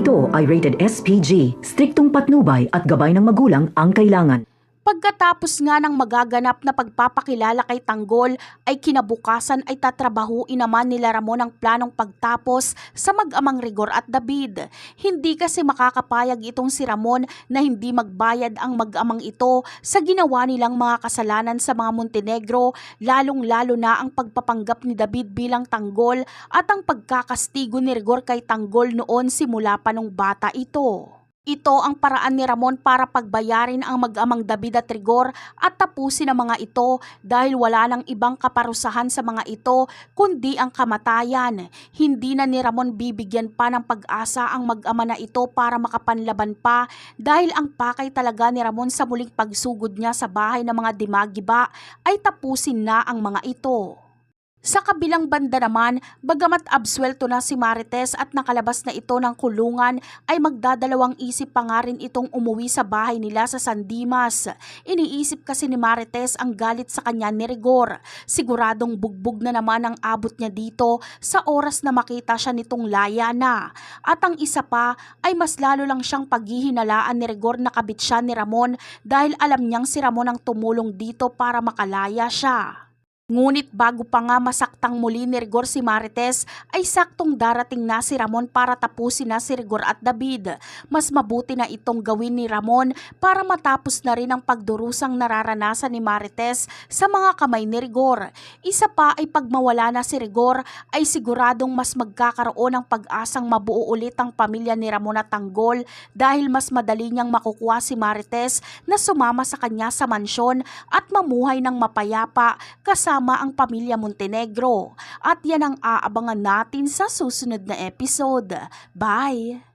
ito ay rated SPG, striktong patnubay at gabay ng magulang ang kailangan. Pagkatapos nga ng magaganap na pagpapakilala kay Tanggol ay kinabukasan ay tatrabahuin naman nila Ramon ang planong pagtapos sa mag-amang Rigor at David. Hindi kasi makakapayag itong si Ramon na hindi magbayad ang mag-amang ito sa ginawa nilang mga kasalanan sa mga Montenegro, lalong-lalo na ang pagpapanggap ni David bilang Tanggol at ang pagkakastigo ni Rigor kay Tanggol noon simula pa nung bata ito. Ito ang paraan ni Ramon para pagbayarin ang mag-amang David at Rigor at tapusin ang mga ito dahil wala nang ibang kaparusahan sa mga ito kundi ang kamatayan. Hindi na ni Ramon bibigyan pa ng pag-asa ang mag-ama na ito para makapanlaban pa dahil ang pakay talaga ni Ramon sa muling pagsugod niya sa bahay ng mga Dimagiba ay tapusin na ang mga ito. Sa kabilang banda naman, bagamat absuelto na si Marites at nakalabas na ito ng kulungan, ay magdadalawang isip pa nga rin itong umuwi sa bahay nila sa San Dimas. Iniisip kasi ni Marites ang galit sa kanya ni Rigor. Siguradong bugbog na naman ang abot niya dito sa oras na makita siya nitong laya na. At ang isa pa ay mas lalo lang siyang paghihinalaan ni Rigor na kabit siya ni Ramon dahil alam niyang si Ramon ang tumulong dito para makalaya siya. Ngunit bago pa nga masaktang muli ni Rigor si Marites ay saktong darating na si Ramon para tapusin na si Rigor at David. Mas mabuti na itong gawin ni Ramon para matapos na rin ang pagdurusang nararanasan ni Marites sa mga kamay ni Rigor. Isa pa ay pag mawala na si Rigor ay siguradong mas magkakaroon ng pag-asang mabuo ulit ang pamilya ni Ramon at Tanggol dahil mas madali niyang makukuha si Marites na sumama sa kanya sa mansyon at mamuhay ng mapayapa kasama ang pamilya Montenegro. At yan ang aabangan natin sa susunod na episode. Bye!